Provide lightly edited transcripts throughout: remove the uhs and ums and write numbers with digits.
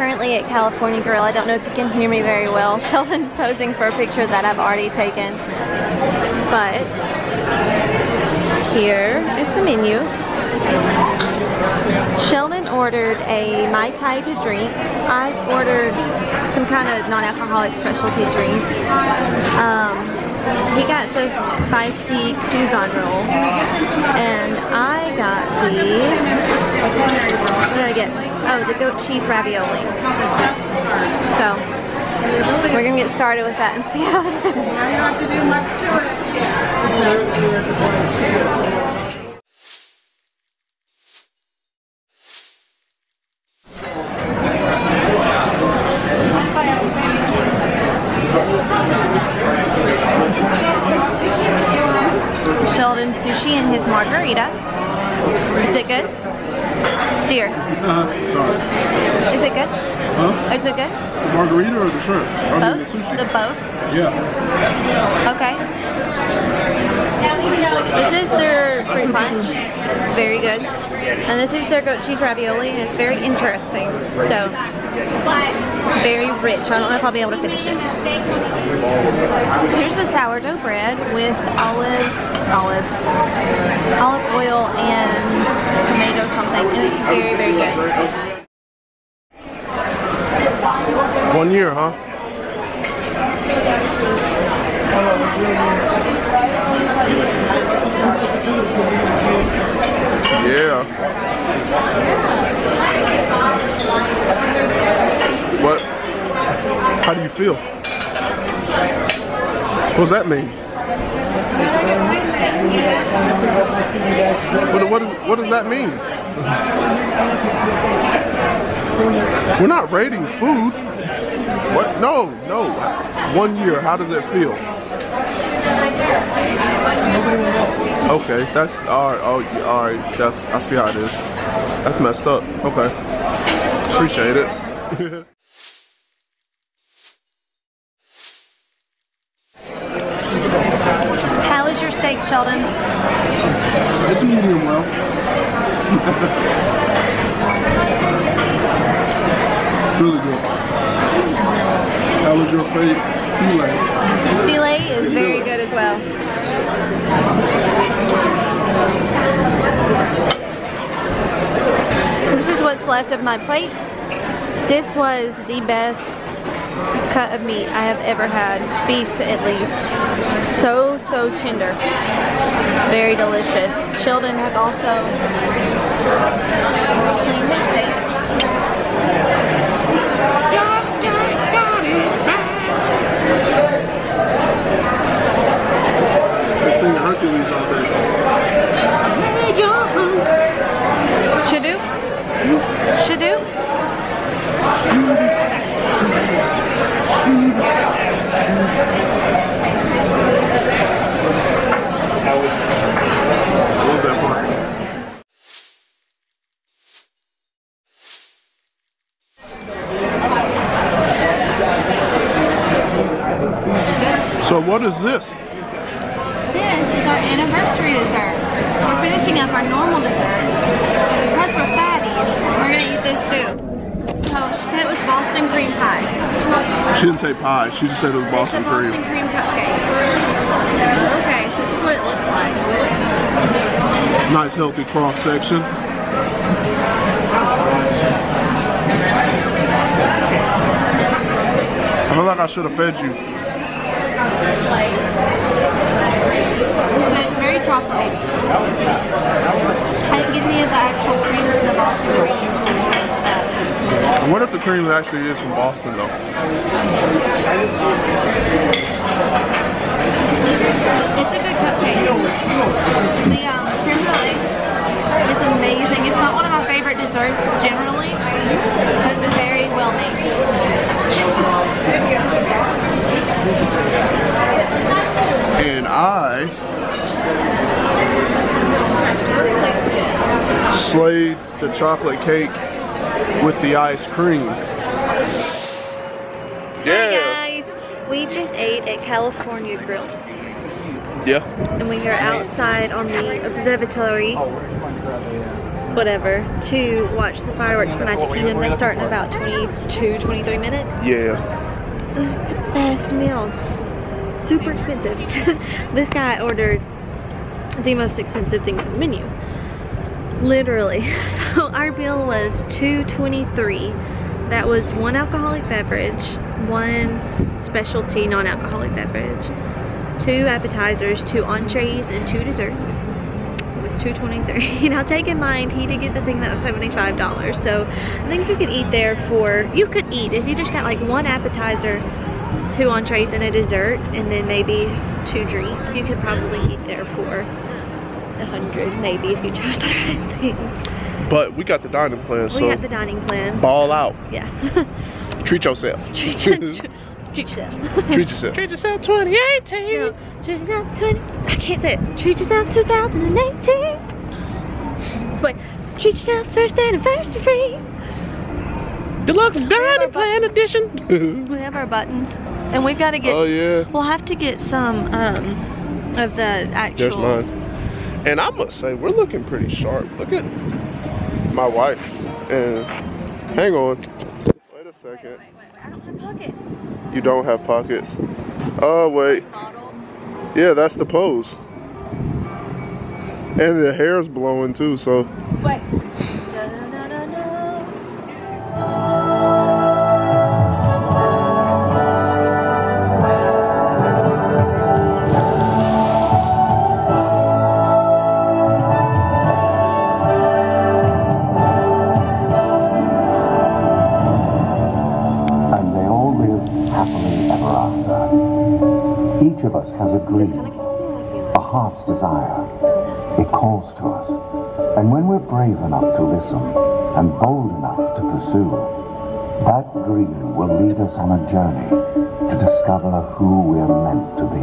currently at California Grill. I don't know if you can hear me very well. Sheldon's posing for a picture that I've already taken. But here is the menu. Sheldon ordered a Mai Tai to drink. I ordered some kind of non-alcoholic specialty drink. He got the spicy Kuzan roll, and I got the, what did I get? Oh, the goat cheese ravioli. So, we're gonna get started with that and see how it is. Now you don't have to do much to it. Sheldon sushi and his margarita. Is it good? Dear. Sorry. Is it good? Huh? Is it good? The margarita or the shrimp? Both? I mean the sushi. The both? Yeah. Okay. This is their fruit punch. It's very good. And this is their goat cheese ravioli, and it's very interesting. So, it's very rich. I don't know if I'll be able to finish it. Here's the sourdough bread with olive oil and tomato something, and it's very, very good. 1 year, huh? Yeah. What? How do you feel? What does that mean? What does that mean? We're not rating food. What? No. 1 year. How does it feel? Okay, that's alright. Oh, alright. I see how it is. That's messed up. Okay, appreciate it. How is your steak, Sheldon? It's medium well. It's really good. How was your filet? Filet is very good as well. This is what's left of my plate. This was the best cut of meat I have ever had. Beef, at least. So tender. Very delicious. Sheldon has also cleaned his steak. They sing Hercules all day. Shadoo? Shadoo? I love that part. So what is this? This is our anniversary dessert. We're finishing up our normal desserts. Because we're fatties, we're gonna eat this too. Oh, she said it was Boston cream pie. She didn't say pie, she just said it was Boston cream. It's a Boston cream cupcake. Okay, so this is what it looks like. Nice healthy cross section. I feel like I should have fed you. It's good, very chocolatey. I didn't get any of the actual cream of the Boston cream. I wonder if the cream actually is from Boston though. It's a good cupcake. The creme brulee is amazing. It's not one of my favorite desserts generally, but it's very well made. And I slayed the chocolate cake with the ice cream. Yeah. Hi guys, we just ate at California Grill. Yeah. And we are outside on the observatory whatever to watch the fireworks for Magic Kingdom. They start in about 22, 23 minutes. Yeah. It was the best meal. Super expensive because this guy ordered the most expensive things on the menu. Literally. So our bill was $223. That was 1 alcoholic beverage, 1 specialty non-alcoholic beverage, 2 appetizers, 2 entrees, and 2 desserts. It was $223. Now take in mind, he did get the thing that was $75. So I think you could eat there for, you could eat if you just got like 1 appetizer, 2 entrees, and a dessert, and then maybe 2 drinks. You could probably eat there for 100 maybe if you chose the right things. But we got the dining plan, so we got the dining plan. Ball out. Yeah. Treat yourself. Treat yourself. Treat yourself. Treat yourself 2018. No, treat yourself I can't say it. Treat yourself 2018. But treat yourself first anniversary. Deluxe dining plan edition. We have our buttons, and we've got to get. Oh yeah. We'll have to get some of the actual. There's mine. And I must say, we're looking pretty sharp. Look at my wife. And hang on. Wait a second. Wait. I don't have pockets. You don't have pockets. Oh, wait. Yeah, that's the pose. And the hair's blowing too, so. Wait. Each of us has a dream, a heart's desire. It calls to us. And when we're brave enough to listen and bold enough to pursue, that dream will lead us on a journey to discover who we're meant to be.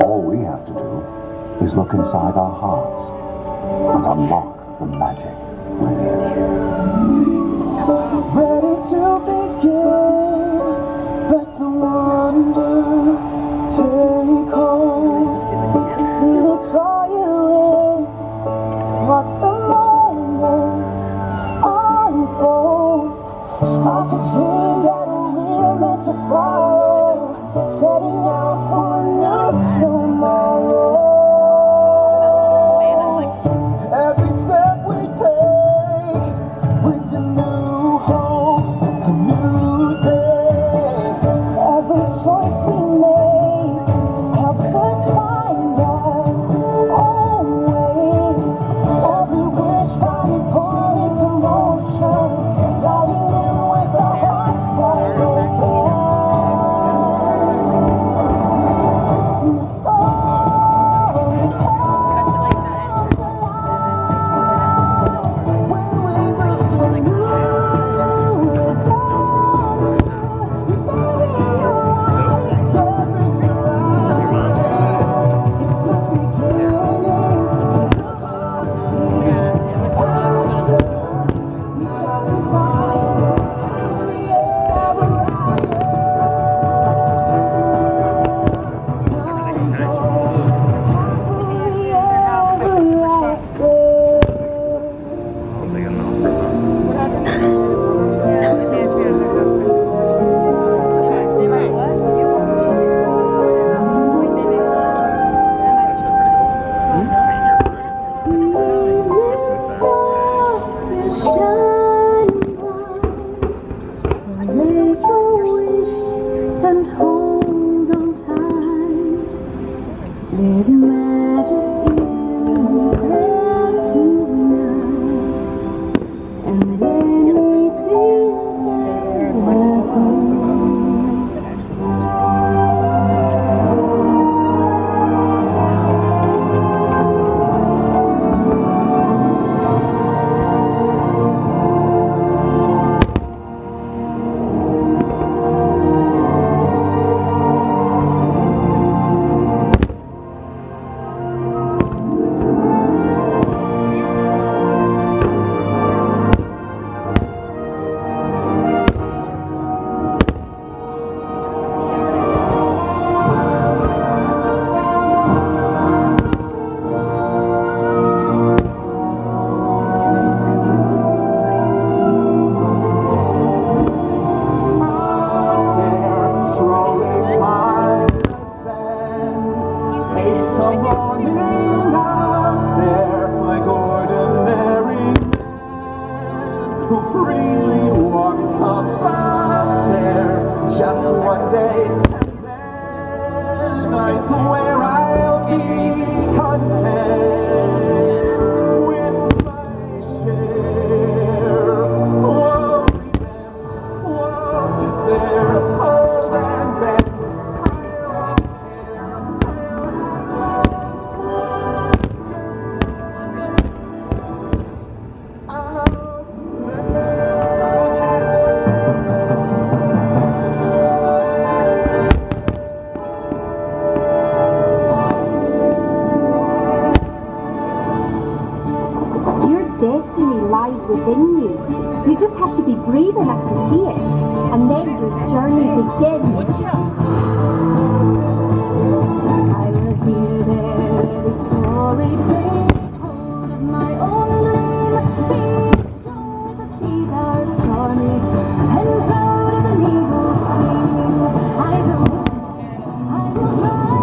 All we have to do is look inside our hearts and unlock the magic within. Ready to begin, let the wonder take hold. Really draw you in. Watch the moment unfold. Spark a dream that we're meant to follow. Setting out for a new tomorrow. Every step we take brings a new hope, a new day. Every choice we make helps us find our own way. Every wish finally put into motion, diving in with our hearts wide open. The stars who freely walk above there just one day, and then I swear I'll be content with my share. Won't resent, won't despair, hold and bend. Destiny lies within you. You just have to be brave enough to see it, and then your journey begins. I will hear every story, take hold of my own dream. Be strong as the seas are stormy, and proud as an eagle's wing. I will fly,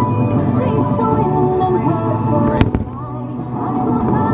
chase the wind and touch the sky. I will fly.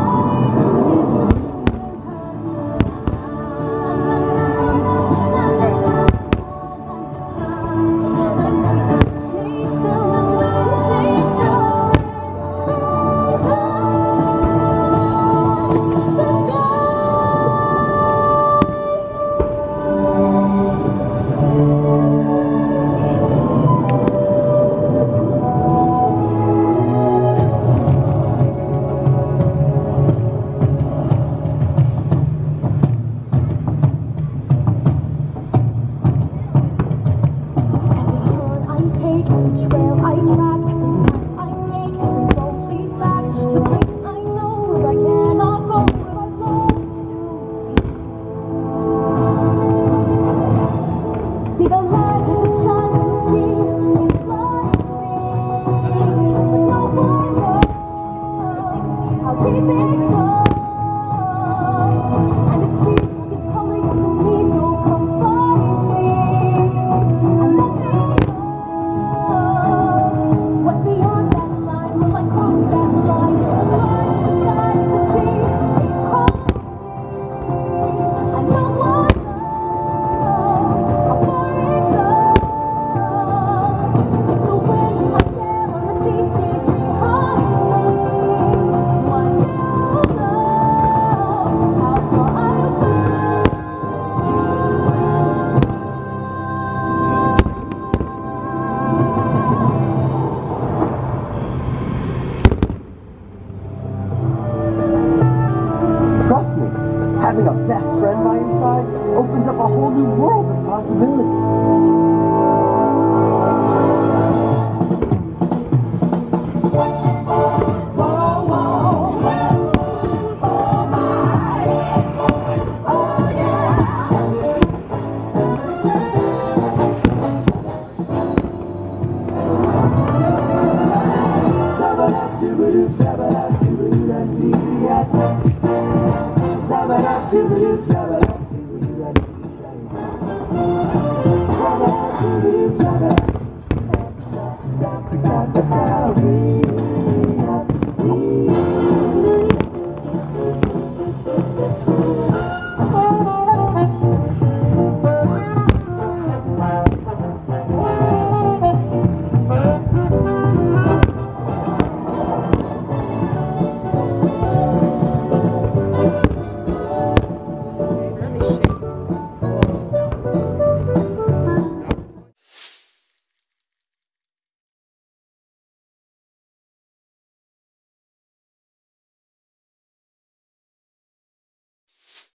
Trust me, having a best friend by your side opens up a whole new world of possibilities. Sabba-da,